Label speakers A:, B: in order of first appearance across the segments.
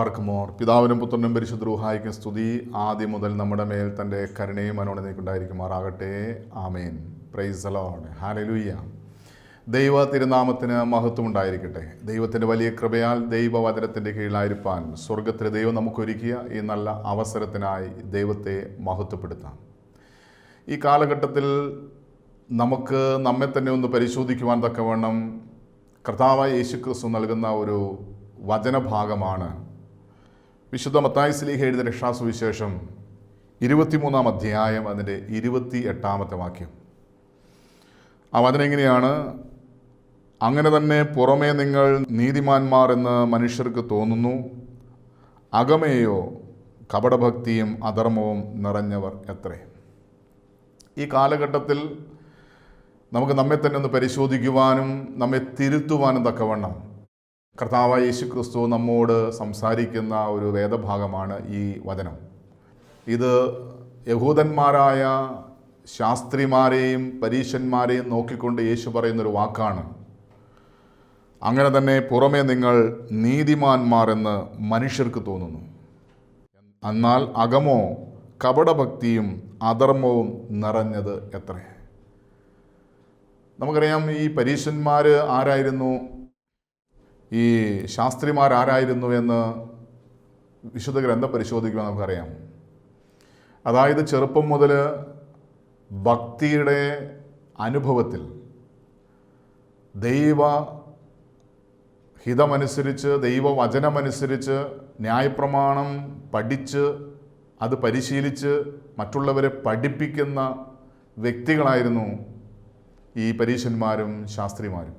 A: ബാർക്കുമോർ. പിതാവിനും പുത്രനും പരിശുദ്ധ റൂഹായിക്കും സ്തുതി. ആദ്യം മുതൽ നമ്മുടെ മേൽ തൻ്റെ കരുണയും മനോണതയ്ക്കുണ്ടായിരിക്കുമാറാകട്ടെ. ആമേൻ. Praise the Lord. ഹല്ലേലൂയ. ദൈവ തിരുനാമത്തിന് മഹത്വം ഉണ്ടായിരിക്കട്ടെ. ദൈവത്തിൻ്റെ വലിയ കൃപയാൽ ദൈവവചനത്തിൻ്റെ കീഴിലായിരിക്കാൻ സ്വർഗത്തിലെ ദൈവം നമുക്കൊരുക്കിയ ഈ നല്ല അവസരത്തിനായി ദൈവത്തെ മഹത്വപ്പെടുത്താം. ഈ കാലഘട്ടത്തിൽ നമുക്ക് നമ്മെ തന്നെ ഒന്ന് പരിശോധിക്കുവാൻ തക്കവണ്ണം കർത്താവായ യേശുക്രിസ്തു നൽകുന്ന ഒരു വചനഭാഗമാണ് വിശുദ്ധ മത്തായി ശ്ലീഹ എഴുതിയ രക്ഷാസുവിശേഷം 23-ാം അധ്യായം അതിൻ്റെ 28-ാമത്തെ വാക്യം. ആ വചനം എങ്ങനെയാണ്? അങ്ങനെ തന്നെ പുറമേ നിങ്ങൾ നീതിമാന്മാർ എന്ന് മനുഷ്യർക്ക് തോന്നുന്നു, അകമേയോ കപടഭക്തിയും അധർമ്മവും നിറഞ്ഞവർ എത്രേ. ഈ കാലഘട്ടത്തിൽ നമുക്ക് നമ്മെ തന്നെ ഒന്ന് പരിശോധിക്കുവാനും നമ്മെ തിരുത്തുവാനും തക്കവണ്ണം കർത്താവായ യേശുക്രിസ്തു നമ്മോട് സംസാരിക്കുന്ന ഒരു വേദഭാഗമാണ് ഈ വചനം. ഇത് യഹൂദന്മാരായ ശാസ്ത്രിമാരെയും പരീശന്മാരെയും നോക്കിക്കൊണ്ട് യേശു പറയുന്നൊരു വാക്കാണ്. അങ്ങനെ തന്നെ പുറമേ നിങ്ങൾ നീതിമാന്മാർ എന്ന് മനുഷ്യർക്ക് തോന്നുന്നു, എന്നാൽ അകമോ കപടഭക്തിയും അധർമ്മവും നിറഞ്ഞത് എത്രേ. നമുക്കറിയാം, ഈ പരീശന്മാർ ആരായിരുന്നു, ഈ ശാസ്ത്രിമാർ ആരായിരുന്നു എന്ന് വിശുദ്ധ ഗ്രന്ഥം പരിശോധിക്കുമ്പോൾ നമുക്കറിയാം. അതായത് ചെറുപ്പം മുതൽ ഭക്തിയുടെ അനുഭവത്തിൽ ദൈവ ഹിതമനുസരിച്ച് ദൈവവചനമനുസരിച്ച് ന്യായപ്രമാണം പഠിച്ച് അത് പരിശീലിച്ച് മറ്റുള്ളവരെ പഠിപ്പിക്കുന്ന വ്യക്തികളായിരുന്നു ഈ പരീശന്മാരും ശാസ്ത്രിമാരും.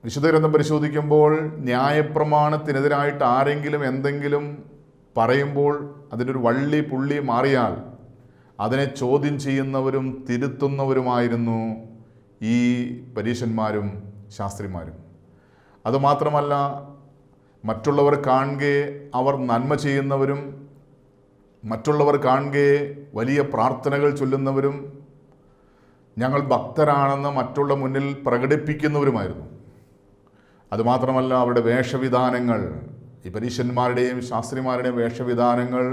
A: വിശുദ്ധ ഗ്രന്ഥം പരിശോധിക്കുമ്പോൾ ന്യായപ്രമാണത്തിനെതിരായിട്ട് ആരെങ്കിലും എന്തെങ്കിലും പറയുമ്പോൾ അതിനൊരു വള്ളി പുള്ളി മാറിയാൽ അതിനെ ചോദ്യം ചെയ്യുന്നവരും തിരുത്തുന്നവരുമായിരുന്നു ഈ പരീശന്മാരും ശാസ്ത്രിമാരും. അതുമാത്രമല്ല, മറ്റുള്ളവർ കാണുകെ അവർ നന്മ ചെയ്യുന്നവരും മറ്റുള്ളവർ കാണുകെ വലിയ പ്രാർത്ഥനകൾ ചൊല്ലുന്നവരും ഞങ്ങൾ ഭക്തരാണെന്ന് മറ്റുള്ള മുന്നിൽ പ്രകടിപ്പിക്കുന്നവരുമായിരുന്നു. അതുമാത്രമല്ല, അവരുടെ വേഷവിധാനങ്ങൾ, ഈ പരീശന്മാരുടെയും ശാസ്ത്രിമാരുടെയും വേഷവിധാനങ്ങൾ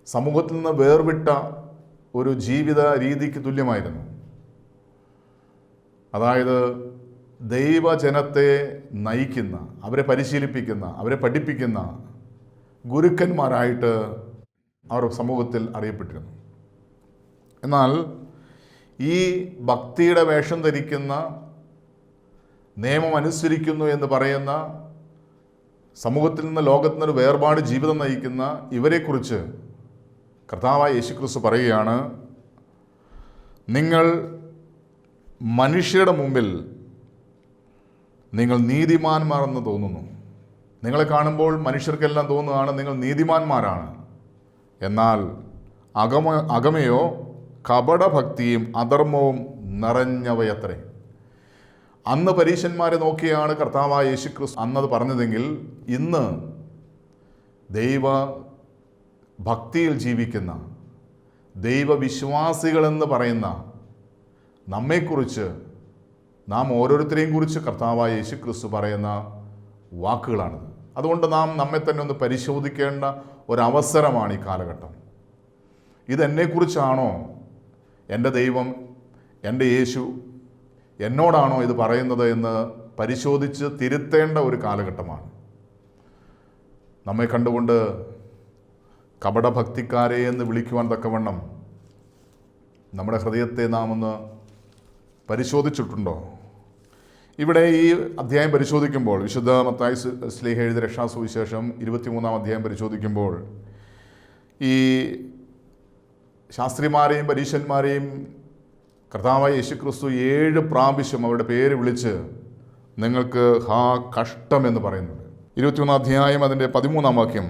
A: സമൂഹത്തിൽ നിന്ന് വേർവിട്ട ഒരു ജീവിത രീതിക്ക് തുല്യമായിരുന്നു. അതായത് ദൈവജനത്തെ നയിക്കുന്ന, അവരെ പരിശീലിപ്പിക്കുന്ന, അവരെ പഠിപ്പിക്കുന്ന ഗുരുക്കന്മാരായിട്ട് അവർ സമൂഹത്തിൽ അറിയപ്പെട്ടിരുന്നു. എന്നാൽ ഈ ഭക്തിയുടെ വേഷം ധരിക്കുന്ന, നിയമം അനുസരിക്കുന്നു എന്ന് പറയുന്ന, സമൂഹത്തിൽ നിന്ന് ലോകത്തിൽ നിന്നൊരു വേർപാട് ജീവിതം നയിക്കുന്ന ഇവരെക്കുറിച്ച് കർത്താവായ യേശുക്രിസ്തു പറയുകയാണ്, നിങ്ങൾ മനുഷ്യരുടെ മുമ്പിൽ നിങ്ങൾ നീതിമാന്മാരെന്ന് തോന്നുന്നു. നിങ്ങളെ കാണുമ്പോൾ മനുഷ്യർക്കെല്ലാം തോന്നുകയാണ് നിങ്ങൾ നീതിമാന്മാരാണ്, എന്നാൽ അകമയോ കപടഭക്തിയും അധർമ്മവും നിറഞ്ഞവയത്രേ. അന്ന് പരീശന്മാരെ നോക്കിയാണ് കർത്താവായ യേശുക്രിസ്തു അന്നത് പറഞ്ഞതെങ്കിൽ ഇന്ന് ദൈവ ഭക്തിയിൽ ജീവിക്കുന്ന ദൈവവിശ്വാസികളെന്ന് പറയുന്ന നമ്മെക്കുറിച്ച്, നാം ഓരോരുത്തരെയും കുറിച്ച് കർത്താവായ യേശുക്രിസ്തു പറയുന്ന വാക്കുകളാണിത്. അതുകൊണ്ട് നാം നമ്മെ തന്നെ ഒന്ന് പരിശോധിക്കേണ്ട ഒരവസരമാണ് ഈ കാലഘട്ടം. ഇതെന്നെക്കുറിച്ചാണോ, എൻ്റെ ദൈവം, എൻ്റെ യേശു എന്നോടാണോ ഇത് പറയുന്നത് എന്ന് പരിശോധിച്ച് തിരുത്തേണ്ട ഒരു കാലഘട്ടമാണ്. നമ്മെ കണ്ടുകൊണ്ട് കപടഭക്തിക്കാരെ എന്ന് വിളിക്കുവാൻ തക്കവണ്ണം നമ്മുടെ ഹൃദയത്തെ നാം ഒന്ന് പരിശോധിച്ചിട്ടുണ്ടോ? ഇവിടെ ഈ അധ്യായം പരിശോധിക്കുമ്പോൾ, വിശുദ്ധ മത്തായി ശ്ലീഹ എഴുതിയ രക്ഷാസുവിശേഷം 23-ാം അധ്യായം പരിശോധിക്കുമ്പോൾ, ഈ ശാസ്ത്രിമാരെയും പരീശന്മാരെയും കർത്താവായ യേശുക്രിസ്തു 7 പ്രാവശ്യം അവരുടെ പേര് വിളിച്ച് നിങ്ങൾക്ക് ഹാ കഷ്ടം എന്ന് പറയുന്നുണ്ട്. 23-ാം അധ്യായം അതിൻ്റെ 13-ാം വാക്യം,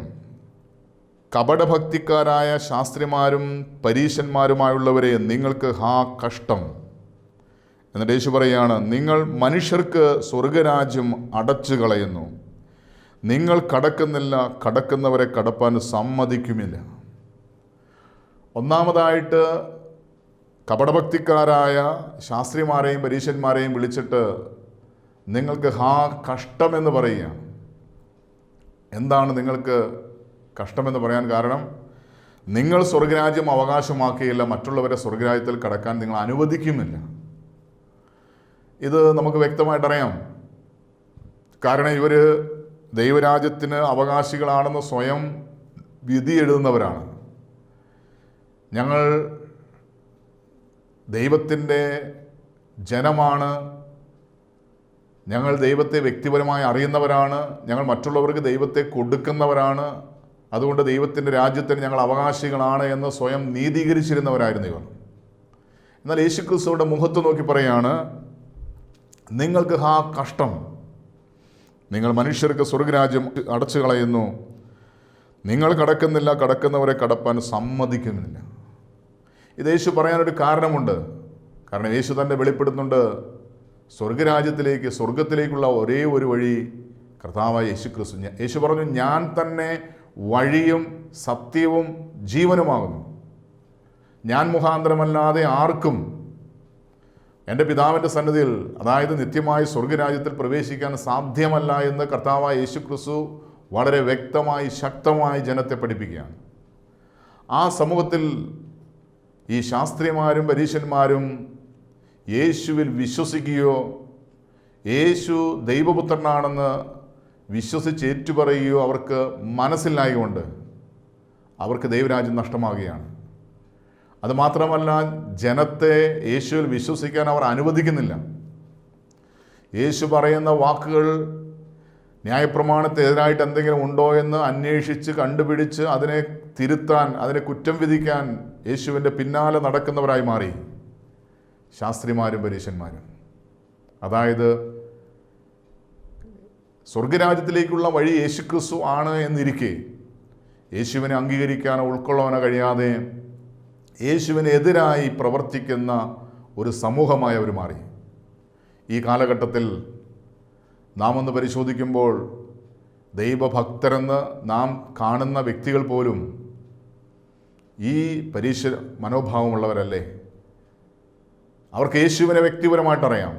A: കപടഭക്തിക്കാരായ ശാസ്ത്രിമാരും പരീശന്മാരുമായുള്ളവരെ നിങ്ങൾക്ക് ഹാ കഷ്ടം. എന്നിട്ട് യേശു പറയുകയാണ്, നിങ്ങൾ മനുഷ്യർക്ക് സ്വർഗരാജ്യം അടച്ചു കളയുന്നു, നിങ്ങൾ കടക്കുന്നില്ല, കടക്കുന്നവരെ കടപ്പാൻ സമ്മതിക്കുമില്ല. ഒന്നാമതായിട്ട് കപടഭക്തിക്കാരായ ശാസ്ത്രിമാരെയും പരീശന്മാരെയും വിളിച്ചിട്ട് നിങ്ങൾക്ക് കഷ്ടമെന്ന് പറയുകയാണ്. എന്താണ് നിങ്ങൾക്ക് കഷ്ടമെന്ന് പറയാൻ കാരണം? നിങ്ങൾ സ്വർഗരാജ്യം അവകാശമാക്കിയില്ല, മറ്റുള്ളവരെ സ്വർഗരാജ്യത്തിൽ കടക്കാൻ നിങ്ങൾ അനുവദിക്കുമില്ല. ഇത് നമുക്ക് വ്യക്തമായിട്ടറിയാം. കാരണം ഇവർ ദൈവരാജ്യത്തിന് അവകാശികളാണെന്ന് സ്വയം വിധി എഴുതുന്നവരാണ്. ഞങ്ങൾ ദൈവത്തിൻ്റെ ജനമാണ്, ഞങ്ങൾ ദൈവത്തെ വ്യക്തിപരമായി അറിയുന്നവരാണ്, ഞങ്ങൾ മറ്റുള്ളവർക്ക് ദൈവത്തെ കൊടുക്കുന്നവരാണ്, അതുകൊണ്ട് ദൈവത്തിൻ്റെ രാജ്യത്തിന് ഞങ്ങൾ അവകാശികളാണ് എന്ന് സ്വയം നീതീകരിച്ചിരുന്നവരായിരുന്നു ഇവർ. എന്നാൽ യേശുക്രിസ്തുവിൻ്റെ മുഖത്ത് നോക്കി പറയാണ്, നിങ്ങൾക്ക് കഷ്ടം, നിങ്ങൾ മനുഷ്യർക്ക് സ്വർഗരാജ്യം അടച്ചു കളയുന്നു, നിങ്ങൾ കടക്കുന്നില്ല, കടക്കുന്നവരെ കടപ്പാൻ സമ്മതിക്കുന്നില്ല. ഇത് യേശു പറയാനൊരു കാരണമുണ്ട്. കാരണം യേശു തന്നെ വെളിപ്പെടുത്തുന്നുണ്ട്, സ്വർഗത്തിലേക്കുള്ള ഒരേ ഒരു വഴി കർത്താവായ യേശുക്രിസ്തു. യേശു പറഞ്ഞു, ഞാൻ തന്നെ വഴിയും സത്യവും ജീവനുമാകുന്നു. ഞാൻ മുഖാന്തരമല്ലാതെ ആർക്കും എൻ്റെ പിതാവിൻ്റെ സന്നിധിയിൽ, അതായത് നിത്യമായ സ്വർഗരാജ്യത്തിൽ പ്രവേശിക്കാൻ സാധ്യമല്ല എന്ന് കർത്താവായ യേശുക്രിസ്തു വളരെ വ്യക്തമായി ശക്തമായി ജനത്തെ പഠിപ്പിക്കുകയാണ്. ആ സമൂഹത്തിൽ ഈ ശാസ്ത്രിമാരും പരീശന്മാരും യേശുവിൽ വിശ്വസിക്കുകയോ യേശു ദൈവപുത്രനാണെന്ന് വിശ്വസിച്ച് ഏറ്റുപറയുകയോ അവർക്ക് മനസ്സിലായതുകൊണ്ട് അവർക്ക് ദൈവരാജ്യം നഷ്ടമാകുകയാണ്. അതുമാത്രമല്ല, ജനത്തെ യേശുവിൽ വിശ്വസിക്കാൻ അവർ അനുവദിക്കുന്നില്ല. യേശു പറയുന്ന വാക്കുകൾ ന്യായപ്രമാണത്തിനെതിരായിട്ട് എന്തെങ്കിലും ഉണ്ടോ എന്ന് അന്വേഷിച്ച് കണ്ടുപിടിച്ച് അതിനെ തിരുത്താൻ, അതിനെ കുറ്റം വിധിക്കാൻ യേശുവിൻ്റെ പിന്നാലെ നടക്കുന്നവരായി മാറി ശാസ്ത്രിമാരും പരീശന്മാരും. അതായത് സ്വർഗരാജ്യത്തിലേക്കുള്ള വഴി യേശുക്രിസ്തു ആണ് എന്നിരിക്കെ യേശുവിനെ അംഗീകരിക്കാനോ ഉൾക്കൊള്ളാനോ കഴിയാതെ യേശുവിനെതിരായി പ്രവർത്തിക്കുന്ന ഒരു സമൂഹമായി അവർ മാറി. ഈ കാലഘട്ടത്തിൽ നാം ഒന്ന് പരിശോധിക്കുമ്പോൾ ദൈവഭക്തരെന്ന് നാം കാണുന്ന വ്യക്തികൾ പോലും ഈ പരീക്ഷ മനോഭാവമുള്ളവരല്ലേ? അവർക്ക് യേശുവിനെ വ്യക്തിപരമായിട്ടറിയാം,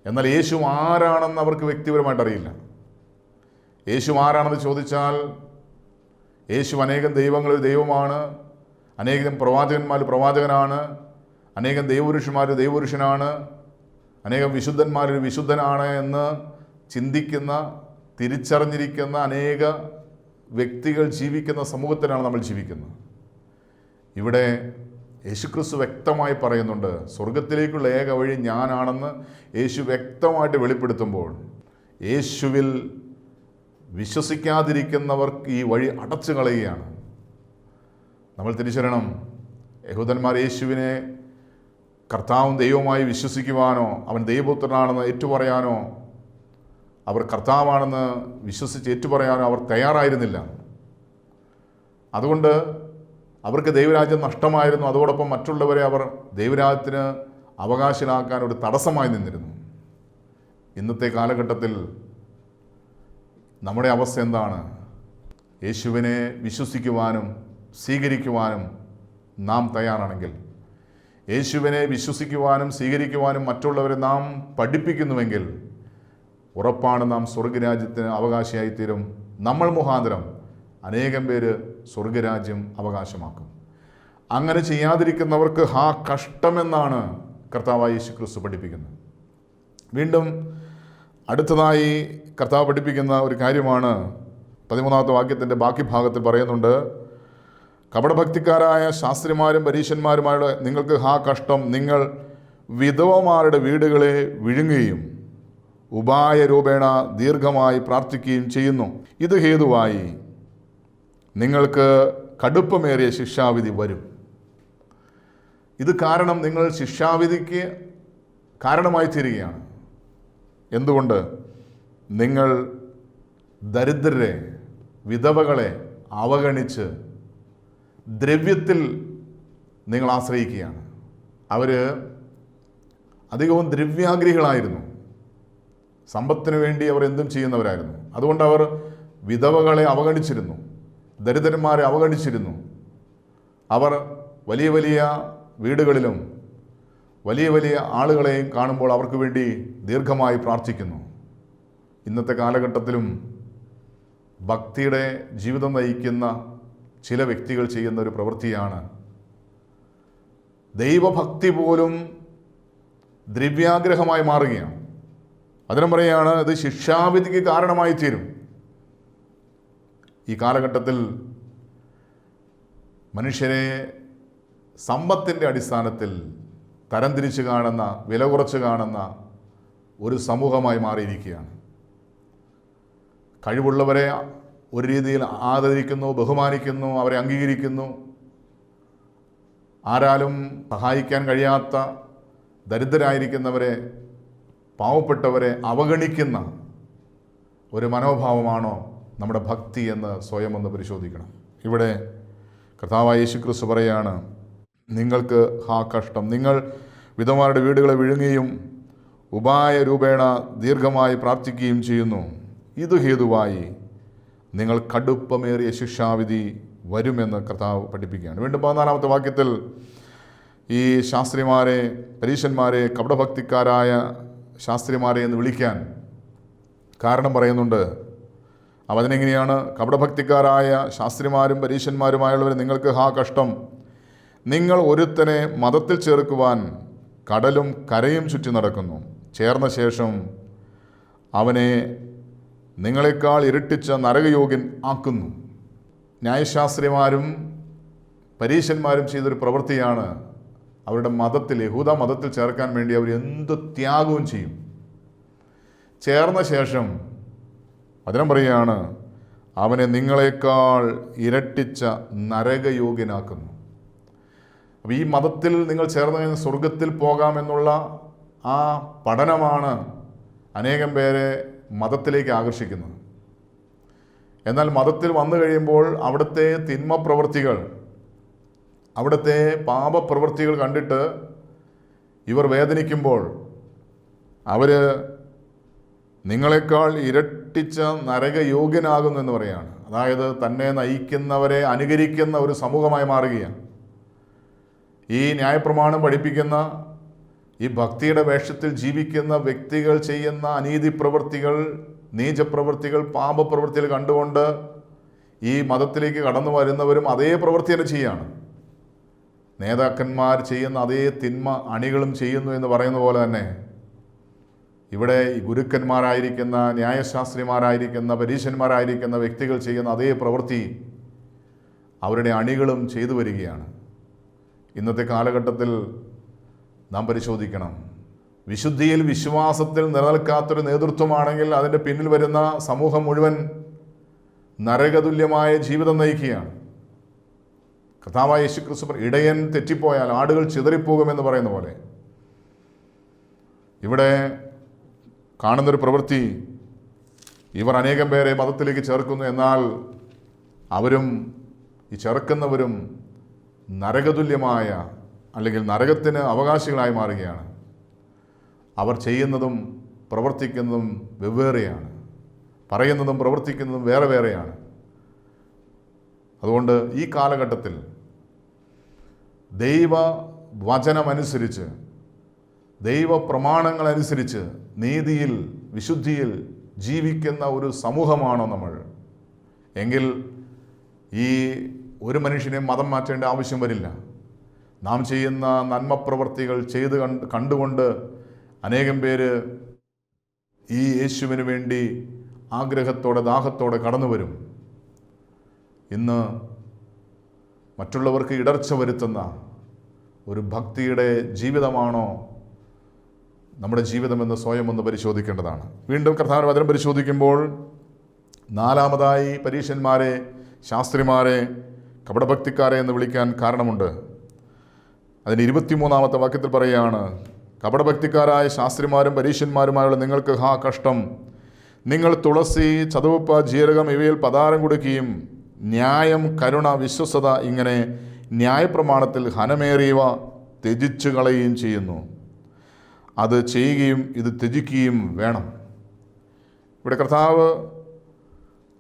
A: എന്നാൽ യേശു ആരാണെന്ന് അവർക്ക് വ്യക്തിപരമായിട്ട് അറിയില്ല. യേശു ആരാണെന്ന് ചോദിച്ചാൽ, യേശു അനേകം ദൈവങ്ങളിൽ ദൈവമാണ്, അനേകം പ്രവാചകനാണ്, അനേകം ദൈവപുരുഷനാണ്, അനേകം വിശുദ്ധന്മാരൊരു വിശുദ്ധനാണ് എന്ന് ചിന്തിക്കുന്ന, തിരിച്ചറിഞ്ഞിരിക്കുന്ന അനേക വ്യക്തികൾ ജീവിക്കുന്ന സമൂഹത്തിലാണ് നമ്മൾ ജീവിക്കുന്നത്. ഇവിടെ യേശുക്രിസ്തു വ്യക്തമായി പറയുന്നുണ്ട്, സ്വർഗത്തിലേക്കുള്ള ഏക വഴി ഞാനാണെന്ന് യേശു വ്യക്തമായിട്ട് വെളിപ്പെടുത്തുമ്പോൾ യേശുവിൽ വിശ്വസിക്കാതിരിക്കുന്നവർക്ക് ഈ വഴി അടച്ചു കളയുകയാണ്. നമ്മൾ തിരിച്ചറിയണം, യഹൂദന്മാർ യേശുവിനെ കർത്താവും ദൈവമായി വിശ്വസിക്കുവാനോ അവൻ ദൈവപുത്രനാണെന്ന് ഏറ്റുപറയാനോ, അവർ കർത്താവാണെന്ന് വിശ്വസിച്ച് ഏറ്റുപറയാനോ അവർ തയ്യാറായിരുന്നില്ല. അതുകൊണ്ട് അവർക്ക് ദൈവരാജ്യം നഷ്ടമായിരുന്നു. അതോടൊപ്പം മറ്റുള്ളവരെ അവർ ദൈവരാജ്യത്തിന് അവകാശികളാക്കാൻ ഒരു തടസ്സമായി നിന്നിരുന്നു. ഇന്നത്തെ കാലഘട്ടത്തിൽ നമ്മുടെ അവസ്ഥ എന്താണ്? യേശുവിനെ വിശ്വസിക്കുവാനും സ്വീകരിക്കുവാനും നാം തയ്യാറാണെങ്കിൽ, യേശുവിനെ വിശ്വസിക്കുവാനും സ്വീകരിക്കുവാനും മറ്റുള്ളവരെ നാം പഠിപ്പിക്കുന്നുവെങ്കിൽ ഉറപ്പാണ് നാം സ്വർഗരാജ്യത്തിന് അവകാശിയായിത്തീരും. നമ്മൾ മുഖാന്തരം അനേകം പേര് സ്വർഗരാജ്യം അവകാശമാക്കും. അങ്ങനെ ചെയ്യാതിരിക്കുന്നവർക്ക് കഷ്ടമെന്നാണ് കർത്താവായ യേശുക്രിസ്തു പഠിപ്പിക്കുന്നത്. വീണ്ടും അടുത്തതായി കർത്താവ് പഠിപ്പിക്കുന്ന ഒരു കാര്യമാണ് 13-ാമത്തെ വാക്യത്തിൻ്റെ ബാക്കി ഭാഗത്തിൽ പറയുന്നുണ്ട്, കപടഭക്തിക്കാരായ ശാസ്ത്രിമാരും പരീശന്മാരുമായുള്ള നിങ്ങൾക്ക് കഷ്ടം, നിങ്ങൾ വിധവമാരുടെ വീടുകളെ വിഴുങ്ങുകയും ഉപായരൂപേണ ദീർഘമായി പ്രാർത്ഥിക്കുകയും ചെയ്യുന്നു. ഇത് ഹേതുവായി നിങ്ങൾക്ക് കടുപ്പമേറിയ ശിക്ഷാവിധി വരും. ഇത് കാരണം നിങ്ങൾ ശിക്ഷാവിധിക്ക് കാരണമായി തീരുകയാണ്. എന്തുകൊണ്ട്? നിങ്ങൾ ദരിദ്രരെ, വിധവകളെ അവഗണിച്ച് ദ്രവ്യത്തിൽ നിങ്ങൾ ആശ്രയിക്കുകയാണ്. അവർ അധികവും ദ്രവ്യാഗ്രഹികളായിരുന്നു. സമ്പത്തിന് വേണ്ടി അവർ എന്തും ചെയ്യുന്നവരായിരുന്നു. അതുകൊണ്ട് അവർ വിധവകളെ അവഗണിച്ചിരുന്നു, ദരിദ്രന്മാരെ അവഗണിച്ചിരുന്നു. അവർ വലിയ വലിയ വീടുകളിലും വലിയ വലിയ ആളുകളെയും കാണുമ്പോൾ അവർക്ക് വേണ്ടി ദീർഘമായി പ്രാർത്ഥിക്കുന്നു. ഇന്നത്തെ കാലഘട്ടത്തിലും ഭക്തിയുടെ ജീവിതം നയിക്കുന്ന ചില വ്യക്തികൾ ചെയ്യുന്ന ഒരു പ്രവൃത്തിയാണ് ദൈവഭക്തി പോലും ദ്രവ്യാഗ്രഹമായി മാറുകയാണ്. അതിനും പറയുകയാണ് ഇത് ശിക്ഷാവിധിക്ക് കാരണമായി തീരും. ഈ കാലഘട്ടത്തിൽ മനുഷ്യരെ സമ്പത്തിൻ്റെ അടിസ്ഥാനത്തിൽ തരംതിരിച്ച് കാണുന്ന, വില കുറച്ച് കാണുന്ന ഒരു സമൂഹമായി മാറിയിരിക്കുകയാണ്. കഴിവുള്ളവരെ ഒരു രീതിയിൽ ആദരിക്കുന്നു, ബഹുമാനിക്കുന്നു, അവരെ അംഗീകരിക്കുന്നു. ആരാലും സഹായിക്കാൻ കഴിയാത്ത ദരിദ്രരായിരിക്കുന്നവരെ, പാവപ്പെട്ടവരെ അവഗണിക്കുന്ന ഒരു മനോഭാവമാണോ നമ്മുടെ ഭക്തി എന്ന് സ്വയം ഒന്ന് പരിശോധിക്കണം. ഇവിടെ കർത്താവായ യേശുക്രിസ്തു പറയുകയാണ്, നിങ്ങൾക്ക് ഹാ കഷ്ടം, നിങ്ങൾ വിധവമാരുടെ വീടുകളെ വിഴുങ്ങുകയും ഉപായ രൂപേണ ദീർഘമായി പ്രാർത്ഥിക്കുകയും ചെയ്യുന്നു. ഇത് ഹേതുവായി നിങ്ങൾ കടുപ്പമേറിയ ശിക്ഷാവിധി വരുമെന്ന് കർത്താവ് പഠിപ്പിക്കുകയാണ്. വീണ്ടും 14-ാമത്തെ വാക്യത്തിൽ ഈ ശാസ്ത്രിമാരെ, പരീശന്മാരെ കപടഭക്തിക്കാരായ ശാസ്ത്രിമാരെ എന്ന് വിളിക്കാൻ കാരണം പറയുന്നുണ്ട്. അവനെങ്ങനെയാണ്? കപടഭക്തിക്കാരായ ശാസ്ത്രിമാരും പരീശന്മാരുമായുള്ളവർ നിങ്ങൾക്ക് ഹാ കഷ്ടം, നിങ്ങൾ ഒരുത്തനെ മതത്തിൽ ചേർക്കുവാൻ കടലും കരയും ചുറ്റി നടക്കുന്നു. ചേർന്ന ശേഷം അവനെ നിങ്ങളെക്കാൾ ഇരട്ടിച്ച നരകയോഗ്യൻ ആക്കുന്നു. ന്യായശാസ്ത്രിമാരും പരീശന്മാരും ചെയ്തൊരു പ്രവൃത്തിയാണ് അവരുടെ മതത്തിൽ, യഹൂദ മതത്തിൽ ചേർക്കാൻ വേണ്ടി അവർ എന്ത് ത്യാഗവും ചെയ്യും. ചേർന്ന ശേഷം അതിനും പറയുകയാണ് അവനെ നിങ്ങളെക്കാൾ ഇരട്ടിച്ച നരകയോഗ്യനാക്കുന്നു. അപ്പോൾ ഈ മതത്തിൽ നിങ്ങൾ ചേർന്ന് കഴിഞ്ഞ് സ്വർഗത്തിൽ പോകാമെന്നുള്ള ആ പഠനമാണ് അനേകം പേരെ മതത്തിലേക്ക് ആകർഷിക്കുന്നത്. എന്നാൽ മതത്തിൽ വന്നു കഴിയുമ്പോൾ അവിടുത്തെ തിന്മ പ്രവൃത്തികൾ, അവിടുത്തെ പാപപ്രവൃത്തികൾ കണ്ടിട്ട് ഇവർ വേദനിക്കുമ്പോൾ അവർ നിങ്ങളെക്കാൾ ഇരട്ടിച്ച നരകയോഗ്യനാകുന്നു എന്ന് പറയുകയാണ്. അതായത് തന്നെ നയിക്കുന്നവരെ അനുകരിക്കുന്ന ഒരു സമൂഹമായി മാറുകയാണ്. ഈ ന്യായപ്രമാണം പഠിപ്പിക്കുന്ന, ഈ ഭക്തിയുടെ വേഷത്തിൽ ജീവിക്കുന്ന വ്യക്തികൾ ചെയ്യുന്ന അനീതി പ്രവൃത്തികൾ, നീചപ്രവൃത്തികൾ, പാപപ്രവൃത്തികൾ കണ്ടുകൊണ്ട് ഈ മതത്തിലേക്ക് കടന്നു വരുന്നവരും അതേ പ്രവൃത്തി തന്നെ ചെയ്യുകയാണ്. നേതാക്കന്മാർ ചെയ്യുന്ന അതേ തിന്മ അണികളും ചെയ്യുന്നു എന്ന് പറയുന്ന പോലെ തന്നെ ഇവിടെ ഗുരുക്കന്മാരായിരിക്കുന്ന, ന്യായശാസ്ത്രിമാരായിരിക്കുന്ന, പരീശന്മാരായിരിക്കുന്ന വ്യക്തികൾ ചെയ്യുന്ന അതേ പ്രവൃത്തി അവരുടെ അണികളും ചെയ്തു വരികയാണ്. ഇന്നത്തെ കാലഘട്ടത്തിൽ നാം പരിശോധിക്കണം. വിശുദ്ധിയിൽ, വിശ്വാസത്തിൽ നിലനിൽക്കാത്തൊരു നേതൃത്വമാണെങ്കിൽ അതിൻ്റെ പിന്നിൽ വരുന്ന സമൂഹം മുഴുവൻ നരകതുല്യമായ ജീവിതം നയിക്കുകയാണ്. കർത്താവായ യേശുക്രിസ്തു ഇടയൻ തെറ്റിപ്പോയാൽ ആടുകൾ ചിതറിപ്പോകുമെന്ന് പറയുന്ന പോലെ ഇവിടെ കാണുന്നൊരു പ്രവൃത്തി, ഇവർ അനേകം പേരെ മതത്തിലേക്ക് ചേർക്കുന്നു. എന്നാൽ അവരും ഈ ചേർക്കുന്നവരും നരകതുല്യമായ, അല്ലെങ്കിൽ നരകത്തിന് അവകാശികളായി മാറുകയാണ്. അവർ ചെയ്യുന്നതും പ്രവർത്തിക്കുന്നതും വെവ്വേറെയാണ്, പറയുന്നതും പ്രവർത്തിക്കുന്നതും വേറെ വേറെയാണ്. അതുകൊണ്ട് ഈ കാലഘട്ടത്തിൽ ദൈവ വചനമനുസരിച്ച്, ദൈവ പ്രമാണങ്ങളനുസരിച്ച് നീതിയിൽ, വിശുദ്ധിയിൽ ജീവിക്കുന്ന ഒരു സമൂഹമാണോ നമ്മൾ? എങ്കിൽ ഈ ഒരു മനുഷ്യനെ മതം മാറ്റേണ്ട ആവശ്യം വരില്ല. നാം ചെയ്യുന്ന നന്മ പ്രവർത്തികൾ കണ്ടുകൊണ്ട് അനേകം പേര് ഈ യേശുവിന് വേണ്ടി ആഗ്രഹത്തോടെ, ദാഹത്തോടെ കടന്നു വരും. ഇന്ന് മറ്റുള്ളവർക്ക് ഇടർച്ച വരുത്തുന്ന ഒരു ഭക്തിയുടെ ജീവിതമാണോ നമ്മുടെ ജീവിതമെന്ന് സ്വയം ഒന്ന് പരിശോധിക്കേണ്ടതാണ്. വീണ്ടും കർത്താവിന്റെ വചനം പരിശോധിക്കുമ്പോൾ 4-മതായി പരീശന്മാരെ, ശാസ്ത്രിമാരെ കപടഭക്തിക്കാരെ എന്ന് വിളിക്കാൻ കാരണമുണ്ട്. അതിന് 23-ാമത്തെ വാക്യത്തിൽ പറയുകയാണ്, കപടഭക്തിക്കാരായ ശാസ്ത്രിമാരും പരീശന്മാരുമായുള്ള നിങ്ങൾക്ക് ഹാ കഷ്ടം, നിങ്ങൾ തുളസി, ചതുവപ്പ്, ജീരകം ഇവയിൽ പതാരം കൊടുക്കുകയും ന്യായം, കരുണ, വിശ്വസത ഇങ്ങനെ ന്യായപ്രമാണത്തിൽ ഹനമേറിയവ ത്യജിച്ചു കളയുകയും ചെയ്യുന്നു. അത് ചെയ്യുകയും ഇത് ത്യജിക്കുകയും വേണം. ഇവിടെ കർത്താവ്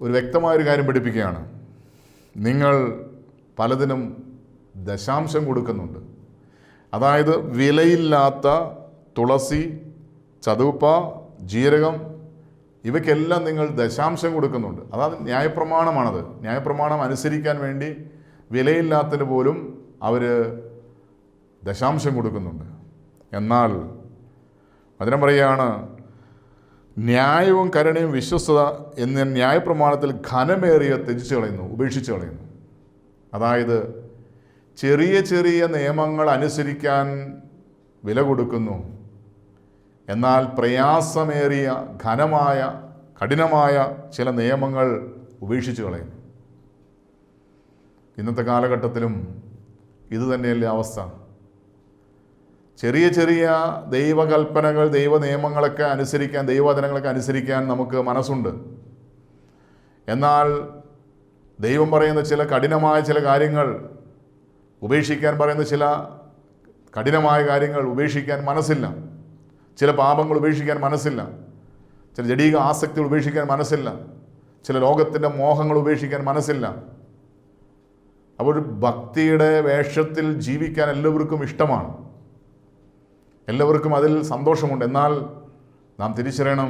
A: ഒരു വ്യക്തമായൊരു കാര്യം പഠിപ്പിക്കുകയാണ്. നിങ്ങൾ പലതിനും ദശാംശം കൊടുക്കുന്നുണ്ട്, അതായത് വിലയില്ലാത്ത തുളസി, ചതുപ്പ, ജീരകം ഇവയ്ക്കെല്ലാം നിങ്ങൾ ദശാംശം കൊടുക്കുന്നുണ്ട്. അതായത് ന്യായപ്രമാണമാണത്. ന്യായപ്രമാണം അനുസരിക്കാൻ വേണ്ടി വിലയില്ലാത്തതിന് പോലും അവർ ദശാംശം കൊടുക്കുന്നുണ്ട്. എന്നാൽ വചനം പറയുകയാണ്, ന്യായവും കരുണയും വിശ്വസ്തത എന്ന ന്യായപ്രമാണത്തിൽ ഘനമേറിയ ത്യജിച്ചു കളയുന്നു, ഉപേക്ഷിച്ച് കളയുന്നു. അതായത് ചെറിയ ചെറിയ നിയമങ്ങൾ അനുസരിക്കാൻ വില കൊടുക്കുന്നു, എന്നാൽ പ്രയാസമേറിയ ഘനമായ കഠിനമായ ചില നിയമങ്ങൾ ഉപേക്ഷിച്ച് കളയുന്നു. ഇന്നത്തെ കാലഘട്ടത്തിലും ഇത് തന്നെയല്ലേ അവസ്ഥ? ചെറിയ ചെറിയ ദൈവകൽപ്പനകൾ, ദൈവ നിയമങ്ങളൊക്കെ അനുസരിക്കാൻ, ദൈവവചനങ്ങളൊക്കെ അനുസരിക്കാൻ നമുക്ക് മനസ്സുണ്ട്. എന്നാൽ ദൈവം പറയുന്ന ചില കഠിനമായ ചില കാര്യങ്ങൾ ഉപേക്ഷിക്കാൻ, പറയുന്ന ചില കഠിനമായ കാര്യങ്ങൾ ഉപേക്ഷിക്കാൻ മനസ്സില്ല. ചില പാപങ്ങൾ ഉപേക്ഷിക്കാൻ മനസ്സില്ല. ചില ജഡീക ആസക്തികൾ ഉപേക്ഷിക്കാൻ മനസ്സില്ല. ചില ലോകത്തിൻ്റെ മോഹങ്ങൾ ഉപേക്ഷിക്കാൻ മനസ്സില്ല. അപ്പോൾ ഒരു ഭക്തിയുടെ വേഷത്തിൽ ജീവിക്കാൻ എല്ലാവർക്കും ഇഷ്ടമാണ്, എല്ലാവർക്കും അതിൽ സന്തോഷമുണ്ട്. എന്നാൽ നാം തിരിച്ചറിയണം,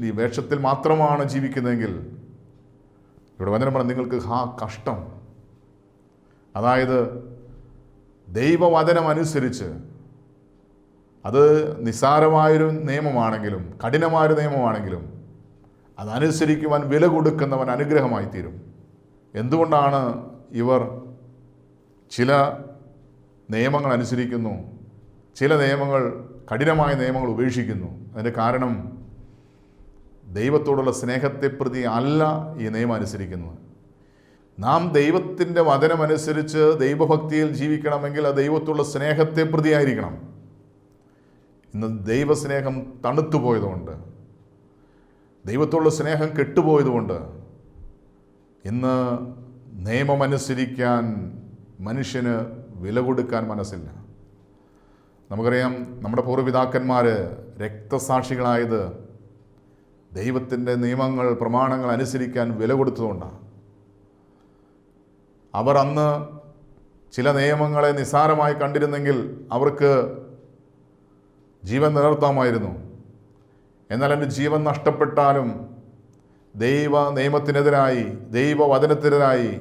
A: ഈ വേഷത്തിൽ മാത്രമാണ് ജീവിക്കുന്നതെങ്കിൽ ഇവിടെ വചനം പറഞ്ഞ നിങ്ങൾക്ക് കഷ്ടം. അതായത് ദൈവവചനം അനുസരിച്ച്, അത് നിസ്സാരമായൊരു നിയമമാണെങ്കിലും കഠിനമായൊരു നിയമമാണെങ്കിലും അതനുസരിക്കുവാൻ വില കൊടുക്കുന്നവൻ അനുഗ്രഹമായി തീരും. എന്തുകൊണ്ടാണ് ഇവർ ചില നിയമങ്ങൾ അനുസരിക്കുന്നു, ചില നിയമങ്ങൾ, കഠിനമായ നിയമങ്ങൾ ഉപേക്ഷിക്കുന്നു? അതിൻ്റെ കാരണം ദൈവത്തോടുള്ള സ്നേഹത്തെ പ്രതി അല്ല ഈ നിയമം അനുസരിക്കുന്നത്. നാം ദൈവത്തിൻ്റെ വചനമനുസരിച്ച് ദൈവഭക്തിയിൽ ജീവിക്കണമെങ്കിൽ അത് ദൈവത്തോടുള്ള സ്നേഹത്തെ പ്രതിയായിരിക്കണം. ഇന്ന് ദൈവസ്നേഹം തണുത്തു പോയതുകൊണ്ട്, ദൈവത്തോടുള്ള സ്നേഹം കെട്ടുപോയതുകൊണ്ട് ഇന്ന് നിയമമനുസരിക്കാൻ മനുഷ്യന് വില കൊടുക്കാൻ മനസ്സില്ല. നമുക്കറിയാം, നമ്മുടെ പൂർവ്വപിതാക്കന്മാർ രക്തസാക്ഷികളായത് ദൈവത്തിൻ്റെ നിയമങ്ങൾ, പ്രമാണങ്ങൾ അനുസരിക്കാൻ വില കൊടുത്തതുകൊണ്ടാണ്. അവർ അന്ന് ചില നിയമങ്ങളെ നിസ്സാരമായി കണ്ടിരുന്നെങ്കിൽ അവർക്ക് ജീവൻ നിലനിർത്താമായിരുന്നു. എന്നാൽ എൻ്റെ ജീവൻ നഷ്ടപ്പെട്ടാലും ദൈവ നിയമത്തിനെതിരായി, ദൈവവചനത്തിനെതിരായി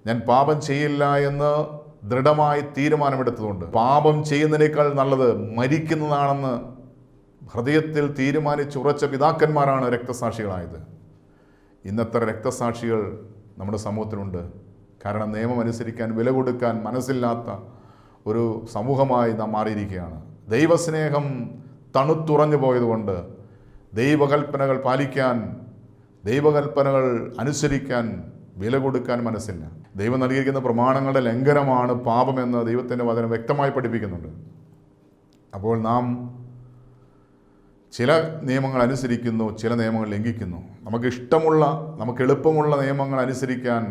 A: ഞാൻ പാപം ചെയ്യില്ല എന്ന് ദൃഢമായി തീരുമാനമെടുത്തതുകൊണ്ട്, പാപം ചെയ്യുന്നതിനേക്കാൾ നല്ലത് മരിക്കുന്നതാണെന്ന് ഹൃദയത്തിൽ തീരുമാനിച്ചുറച്ച പിതാക്കന്മാരാണ് രക്തസാക്ഷികളായത്. ഇന്നത്തെ രക്തസാക്ഷികൾ നമ്മുടെ സമൂഹത്തിലുണ്ട്. കാരണം നിയമം അനുസരിക്കാൻ വില കൊടുക്കാൻ മനസ്സില്ലാത്ത ഒരു സമൂഹമായി നാം മാറിയിരിക്കുകയാണ്. ദൈവസ്നേഹം തണുത്തുറഞ്ഞു പോയതുകൊണ്ട് ദൈവകൽപ്പനകൾ പാലിക്കാൻ, ദൈവകൽപ്പനകൾ അനുസരിക്കാൻ വില കൊടുക്കാൻ മനസ്സില്ല. ദൈവം നൽകിയിരിക്കുന്ന പ്രമാണങ്ങളുടെ ലംഘനമാണ് പാപമെന്ന് ദൈവത്തിൻ്റെ വചനം വ്യക്തമായി പഠിപ്പിക്കുന്നുണ്ട്. അപ്പോൾ നാം ചില നിയമങ്ങൾ അനുസരിക്കുന്നു, ചില നിയമങ്ങൾ ലംഘിക്കുന്നു. നമുക്കിഷ്ടമുള്ള, നമുക്ക് എളുപ്പമുള്ള നിയമങ്ങൾ അനുസരിക്കാൻ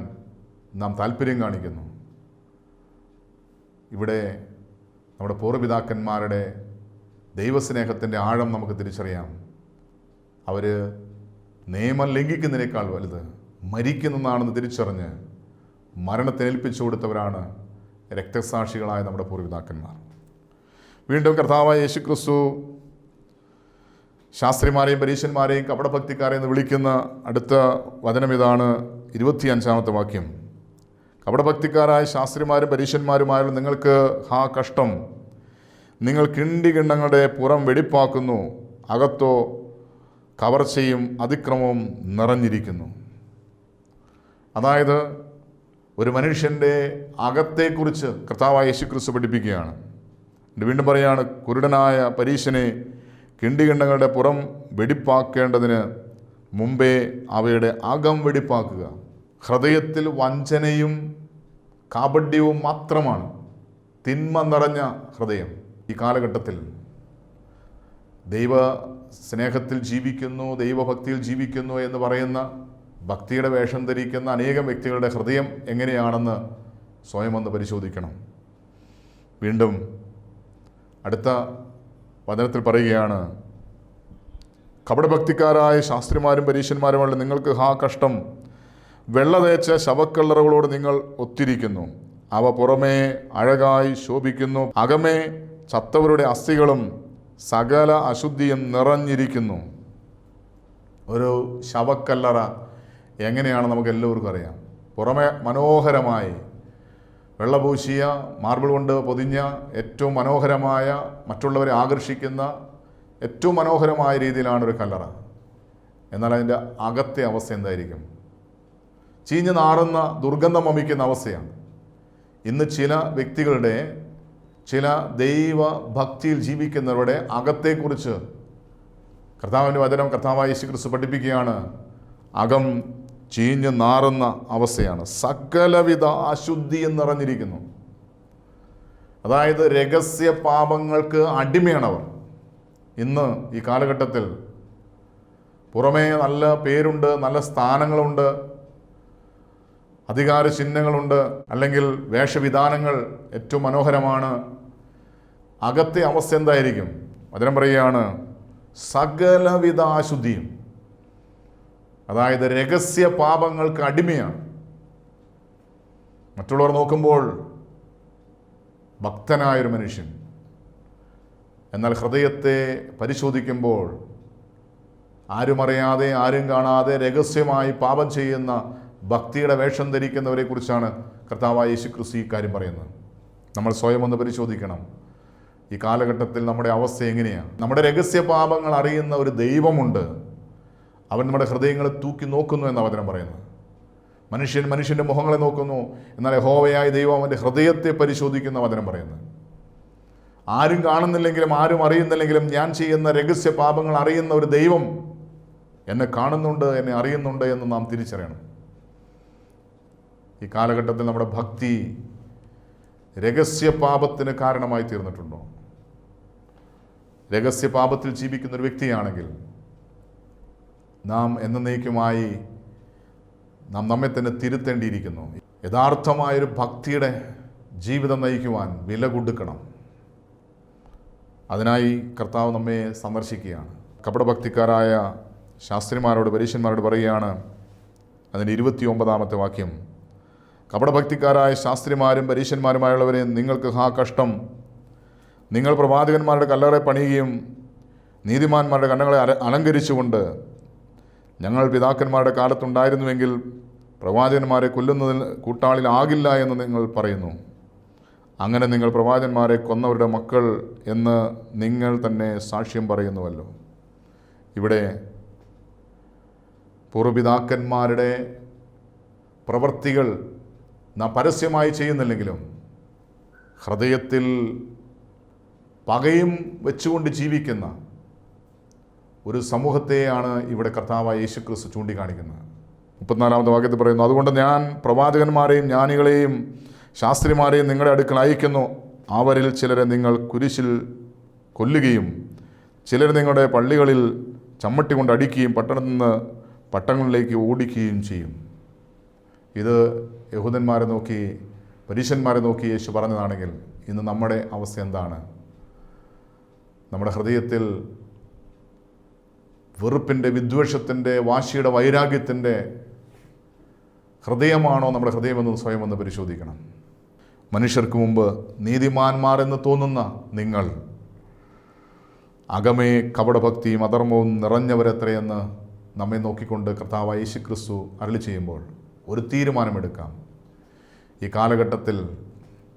A: നാം താല്പര്യം കാണിക്കുന്നു. ഇവിടെ നമ്മുടെ പൂർവ്വപിതാക്കന്മാരുടെ ദൈവസ്നേഹത്തിൻ്റെ ആഴം നമുക്ക് തിരിച്ചറിയാം. അവർ നിയമം ലംഘിക്കുന്നതിനേക്കാൾ വലുത് മരിക്കുന്നതാണെന്ന് തിരിച്ചറിഞ്ഞ് മരണത്തെ ഏൽപ്പിച്ചു കൊടുത്തവരാണ് രക്തസാക്ഷികളായ നമ്മുടെ പൂർവ്വപിതാക്കന്മാർ. വീണ്ടും കർത്താവായ യേശുക്രിസ്തു ശാസ്ത്രിമാരെയും പരീശന്മാരെയും കപടഭക്തിക്കാരെന്ന് വിളിക്കുന്ന അടുത്ത വചനം ഇതാണ്, 25-ാമത്തെ വാക്യം. കപടഭക്തിക്കാരായ ശാസ്ത്രിമാരും പരീശന്മാരുമായുള്ള നിങ്ങൾക്ക് കഷ്ടം. നിങ്ങൾ കിണ്ടികിണ്ണങ്ങളുടെ പുറം വെടിപ്പാക്കുന്നു, അകത്തോ കവർച്ചയും അതിക്രമവും നിറഞ്ഞിരിക്കുന്നു. അതായത് ഒരു മനുഷ്യൻ്റെ അകത്തെക്കുറിച്ച് കർത്താവായ യേശുക്രിസ്തു പഠിപ്പിക്കുകയാണ്. വീണ്ടും പറയാണ്, കുരുടനായ പരീശനെ കിണ്ടികിണ്ണങ്ങളുടെ പുറം വെടിപ്പാക്കേണ്ടതിന് മുമ്പേ അവയുടെ അകം വെടിപ്പാക്കുക. ഹൃദയത്തിൽ വഞ്ചനയും കാപഢ്യവും മാത്രമാണ്, തിന്മ നിറഞ്ഞ ഹൃദയം. ഈ കാലഘട്ടത്തിൽ ദൈവ സ്നേഹത്തിൽ ജീവിക്കുന്നു, ദൈവഭക്തിയിൽ ജീവിക്കുന്നു എന്ന് പറയുന്ന, ഭക്തിയുടെ വേഷം ധരിക്കുന്ന അനേകം വ്യക്തികളുടെ ഹൃദയം എങ്ങനെയാണെന്ന് സ്വയം ഒന്ന് പരിശോധിക്കണം. വീണ്ടും അടുത്ത വചനത്തിൽ പറയുകയാണ്, കപടഭക്തിക്കാരായ ശാസ്ത്രിമാരും പരീശന്മാരുമുള്ള നിങ്ങൾക്ക് കഷ്ടം. വെള്ള തേച്ച ശവക്കല്ലറകളോട് നിങ്ങൾ ഒത്തിരിക്കുന്നു, അവ പുറമേ അഴകായി ശോഭിക്കുന്നു, അകമേ ചത്തവരുടെ അസ്ഥികളും സകല അശുദ്ധിയും നിറഞ്ഞിരിക്കുന്നു. ഒരു ശവക്കല്ലറ എങ്ങനെയാണ് നമുക്ക് എല്ലാവർക്കും അറിയാം. പുറമെ മനോഹരമായി വെള്ളപൂശിയ മാർബിൾ കൊണ്ട് പൊതിഞ്ഞ ഏറ്റവും മനോഹരമായ, മറ്റുള്ളവരെ ആകർഷിക്കുന്ന ഏറ്റവും മനോഹരമായ രീതിയിലാണ് ഒരു കല്ലറ. എന്നാൽ അതിൻ്റെ അകത്തെ അവസ്ഥ എന്തായിരിക്കും? ചീഞ്ഞ് നാറുന്ന, ദുർഗന്ധം വമിക്കുന്ന അവസ്ഥയാണ്. ഇന്ന് ചില വ്യക്തികളുടെ, ചില ദൈവഭക്തിയിൽ ജീവിക്കുന്നവരുടെ അകത്തെക്കുറിച്ച് കർത്താവിൻ്റെ വചനം, കർത്താവായ യേശുക്രിസ്തു പഠിപ്പിക്കുകയാണ്. അകം ചീഞ്ഞ് നാറുന്ന അവസ്ഥയാണ്, സകലവിധ അശുദ്ധിയും നിറഞ്ഞിരിക്കുന്നു. അതായത് രഹസ്യ പാപങ്ങൾക്ക് അടിമയാണവർ. ഇന്ന് ഈ കാലഘട്ടത്തിൽ പുറമേ നല്ല പേരുണ്ട്, നല്ല സ്ഥാനങ്ങളുണ്ട്, അധികാര ചിഹ്നങ്ങളുണ്ട്, അല്ലെങ്കിൽ വേഷവിധാനങ്ങൾ ഏറ്റവും മനോഹരമാണ്. അകത്തെ അവസ്ഥ എന്തായിരിക്കും? വചനം പറയുകയാണ്, സകലവിധ അശുദ്ധിയും. അതായത് രഹസ്യ പാപങ്ങൾക്ക് അടിമയാണ്. മറ്റുള്ളവർ നോക്കുമ്പോൾ ഭക്തനായൊരു മനുഷ്യൻ, എന്നാൽ ഹൃദയത്തെ പരിശോധിക്കുമ്പോൾ ആരും അറിയാതെ, ആരും കാണാതെ രഹസ്യമായി പാപം ചെയ്യുന്ന, ഭക്തിയുടെ വേഷം ധരിക്കുന്നവരെ കുറിച്ചാണ് കർത്താവായ യേശുക്രിസ്തു ഈ കാര്യം പറയുന്നത്. നമ്മൾ സ്വയം ഒന്ന് പരിശോധിക്കണം. ഈ കാലഘട്ടത്തിൽ നമ്മുടെ അവസ്ഥ എങ്ങനെയാണ്? നമ്മുടെ രഹസ്യ പാപങ്ങൾ അറിയുന്ന ഒരു ദൈവമുണ്ട്. അവൻ നമ്മുടെ ഹൃദയങ്ങളെ തൂക്കി നോക്കുന്നു എന്ന വചനം പറയുന്നത്. മനുഷ്യൻ്റെ മുഖങ്ങളെ നോക്കുന്നു, എന്നാൽ യഹോവയായ ദൈവം അവൻ്റെ ഹൃദയത്തെ പരിശോധിക്കുന്ന വചനം പറയുന്നത്. ആരും കാണുന്നില്ലെങ്കിലും, ആരും അറിയുന്നില്ലെങ്കിലും, ഞാൻ ചെയ്യുന്ന രഹസ്യ പാപങ്ങൾ അറിയുന്ന ഒരു ദൈവം എന്നെ കാണുന്നുണ്ട്, എന്നെ അറിയുന്നുണ്ട് എന്ന് നാം തിരിച്ചറിയണം. ഈ കാലഘട്ടത്തിൽ നമ്മുടെ ഭക്തി രഹസ്യ പാപത്തിന് കാരണമായി തീർന്നിട്ടുണ്ടോ? രഹസ്യ പാപത്തിൽ ജീവിക്കുന്ന ഒരു വ്യക്തിയാണെങ്കിൽ നാം എന്നേക്കുമായി നാം നമ്മെ തന്നെ തിരുത്തേണ്ടിയിരിക്കുന്നു. യഥാർത്ഥമായൊരു ഭക്തിയുടെ ജീവിതം നയിക്കുവാൻ വില കൊടുക്കണം. അതിനായി കർത്താവ് നമ്മെ സന്ദർശിക്കുകയാണ്. കപടഭക്തിക്കാരായ ശാസ്ത്രിമാരോട്, പരീശന്മാരോട് പറയുകയാണ്, അതിൻ്റെ 29-ാമത്തെ വാക്യം. കപടഭക്തിക്കാരായ ശാസ്ത്രിമാരും പരീശന്മാരുമായുള്ളവരെ, നിങ്ങൾക്ക് കഷ്ടം! നിങ്ങൾ പ്രവാചകന്മാരുടെ കല്ലറ പണിയുകയും നീതിമാന്മാരുടെ കണ്ണുകളെ അലങ്കരിച്ചുകൊണ്ട്, ഞങ്ങൾ പിതാക്കന്മാരുടെ കാലത്തുണ്ടായിരുന്നുവെങ്കിൽ പ്രവാചകന്മാരെ കൊല്ലുന്നതിൽ കൂട്ടാളിലാകില്ല എന്ന് നിങ്ങൾ പറയുന്നു. അങ്ങനെ നിങ്ങൾ പ്രവാചകന്മാരെ കൊന്നവരുടെ മക്കൾ എന്ന് നിങ്ങൾ തന്നെ സാക്ഷ്യം പറയുന്നുവല്ലോ. ഇവിടെ പൂർവ്വപിതാക്കന്മാരുടെ പ്രവൃത്തികൾ നാം പരസ്യമായി ചെയ്യുന്നില്ലെങ്കിലും ഹൃദയത്തിൽ പകയും വെച്ചുകൊണ്ട് ജീവിക്കുന്ന ഒരു സമൂഹത്തെയാണ് ഇവിടെ കർത്താവായ യേശുക്രിസ്തു ചൂണ്ടിക്കാണിക്കുന്നത്. 34-ാമത്തെ വാക്യത്തിൽ പറയുന്നു, അതുകൊണ്ട് ഞാൻ പ്രവാചകന്മാരെയും ജ്ഞാനികളെയും ശാസ്ത്രിമാരെയും നിങ്ങളുടെ അടുക്കൽ അയക്കുന്നു. അവരിൽ ചിലരെ നിങ്ങൾ കുരിശിൽ കൊല്ലുകയും ചിലർ നിങ്ങളുടെ പള്ളികളിൽ ചമ്മട്ടി കൊണ്ട് അടിക്കുകയും പട്ടണത്തിൽ നിന്ന് പട്ടണങ്ങളിലേക്ക് ഓടിക്കുകയും ചെയ്യും. ഇത് യഹൂദന്മാരെ നോക്കി, പരീശന്മാരെ നോക്കി യേശു പറഞ്ഞതാണെങ്കിൽ ഇന്ന് നമ്മുടെ അവസ്ഥ എന്താണ്? നമ്മുടെ ഹൃദയത്തിൽ വെറുപ്പിൻ്റെ, വിദ്വേഷത്തിൻ്റെ, വാശിയുടെ, വൈരാഗ്യത്തിൻ്റെ ഹൃദയമാണോ നമ്മുടെ ഹൃദയമെന്ന് സ്വയം ഒന്ന് പരിശോധിക്കണം. മനുഷ്യർക്ക് മുമ്പ് നീതിമാന്മാർ എന്ന് തോന്നുന്ന നിങ്ങൾ അകമേ കപടഭക്തിയും അധർമ്മവും നിറഞ്ഞവരെത്രയെന്ന് നമ്മെ നോക്കിക്കൊണ്ട് കർത്താവായ യേശുക്രിസ്തു അരുളി ചെയ്യുമ്പോൾ ഒരു തീരുമാനമെടുക്കാം. ഈ കാലഘട്ടത്തിൽ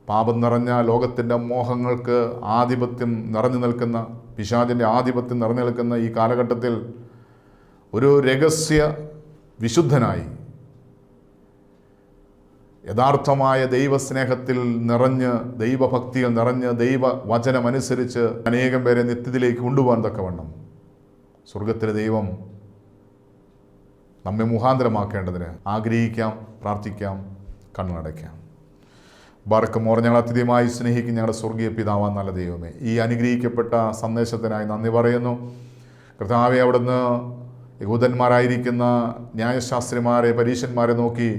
A: പാപം നിറഞ്ഞ ലോകത്തിൻ്റെ മോഹങ്ങൾക്ക് ആധിപത്യം നിറഞ്ഞു നിൽക്കുന്ന, പിശാചിൻ്റെ ആധിപത്യം നിറഞ്ഞു നിൽക്കുന്ന ഈ കാലഘട്ടത്തിൽ ഒരു രഹസ്യ വിശുദ്ധനായി യഥാർത്ഥമായ ദൈവസ്നേഹത്തിൽ നിറഞ്ഞ്, ദൈവഭക്തിയിൽ നിറഞ്ഞ്, ദൈവവചനമനുസരിച്ച് അനേകം പേരെ നിത്യത്തിലേക്ക് കൊണ്ടുപോകാൻ തക്കവണ്ണം സ്വർഗത്തിലെ ദൈവം നമ്മെ മുഖാന്തരമാക്കേണ്ടതിന് ആഗ്രഹിക്കാം, പ്രാർത്ഥിക്കാം, കണ്ണടയ്ക്കാം. ബാർക്കുമോർ, ഞങ്ങൾ അത്യധികമായി സ്നേഹിക്കും ഞങ്ങളുടെ സ്വർഗീയ പിതാവാൻ നല്ല ദൈവമേ, ഈ അനുഗ്രഹിക്കപ്പെട്ട സന്ദേശത്തിനായി നന്ദി പറയുന്നു. കർത്താവെ, അവിടുന്ന് യഹൂദന്മാരായിരിക്കുന്ന ന്യായശാസ്ത്രിമാരെ, പരീശന്മാരെ നോക്കി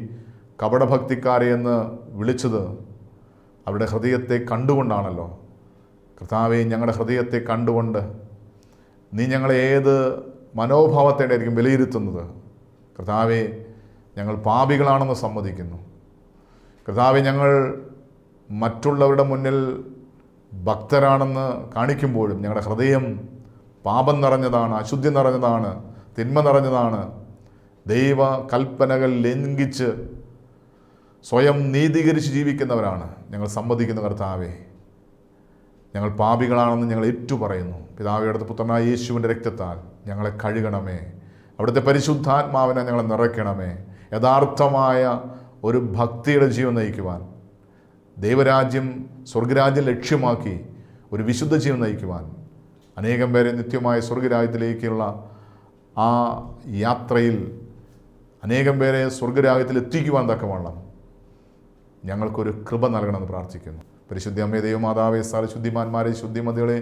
A: കപടഭക്തിക്കാരെ എന്ന് വിളിച്ചത് അവരുടെ ഹൃദയത്തെ കണ്ടുകൊണ്ടാണല്ലോ. കർത്താവെ, ഞങ്ങളുടെ ഹൃദയത്തെ കണ്ടുകൊണ്ട് നീ ഞങ്ങളെ ഏത് മനോഭാവത്തോടെയായിരിക്കും വിലയിരുത്തുന്നത്? കർത്താവെ, ഞങ്ങൾ പാപികളാണെന്ന് സമ്മതിക്കുന്നു. കർത്താവെ, ഞങ്ങൾ മറ്റുള്ളവരുടെ മുന്നിൽ ഭക്തരാണെന്ന് കാണിക്കുമ്പോഴും ഞങ്ങളുടെ ഹൃദയം പാപം നിറഞ്ഞതാണ്, അശുദ്ധി നിറഞ്ഞതാണ്, തിന്മ നിറഞ്ഞതാണ്. ദൈവ കൽപ്പനകൾ ലംഘിച്ച് സ്വയം നീതീകരിച്ച് ജീവിക്കുന്നവരാണ് ഞങ്ങൾ. സമ്മതിക്കുന്ന കർത്താവേ, ഞങ്ങൾ പാപികളാണെന്ന് ഞങ്ങൾ ഏറ്റുപറയുന്നു. പിതാവേ, അടുത്ത പുത്രനായ യേശുവിൻ്റെ രക്തത്താൽ ഞങ്ങളെ കഴുകണമേ. അവിടുത്തെ പരിശുദ്ധാത്മാവിനെ ഞങ്ങളെ നിറയ്ക്കണമേ. യഥാർത്ഥമായ ഒരു ഭക്തിയുടെ ജീവൻ നയിക്കുവാൻ, ദൈവരാജ്യം സ്വർഗരാജ്യം ലക്ഷ്യമാക്കി ഒരു വിശുദ്ധ ജീവൻ നയിക്കുവാൻ, അനേകം പേരെ നിത്യമായ സ്വർഗരാജ്യത്തിലേക്കുള്ള ആ യാത്രയിൽ അനേകം പേരെ സ്വർഗരാജ്യത്തിൽ എത്തിക്കുവാൻ തക്കവണ്ണം ഞങ്ങൾക്കൊരു കൃപ നൽകണമെന്ന് പ്രാർത്ഥിക്കുന്നു. പരിശുദ്ധ അമ്മേ, ദൈവമാതാവേ, ശുദ്ധിമാന്മാരെ, ശുദ്ധിമതികളെ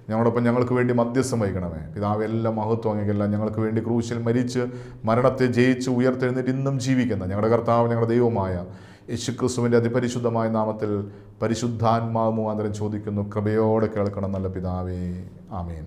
A: ഞങ്ങളോടൊപ്പം ഞങ്ങൾക്ക് വേണ്ടി മധ്യസ്ഥം വഹിക്കണമേ. പിതാവ്, എല്ലാ മഹത്വം അങ്ങേക്കല്ല. ഞങ്ങൾക്ക് വേണ്ടി ക്രൂശിൽ മരിച്ച് മരണത്തെ ജയിച്ച് ഉയർത്തെഴുന്നേറ്റ് ഇന്നും ജീവിക്കുന്ന ഞങ്ങളുടെ കർത്താവ്, ഞങ്ങളുടെ ദൈവമായ യേശുക്രിസ്തുവിൻ്റെ അതിപരിശുദ്ധമായ നാമത്തിൽ പരിശുദ്ധാത്മാവ് മുഖാന്തരം ചോദിക്കുന്നു. കൃപയോടെ കേൾക്കണം നല്ല പിതാവേ. ആമേൻ.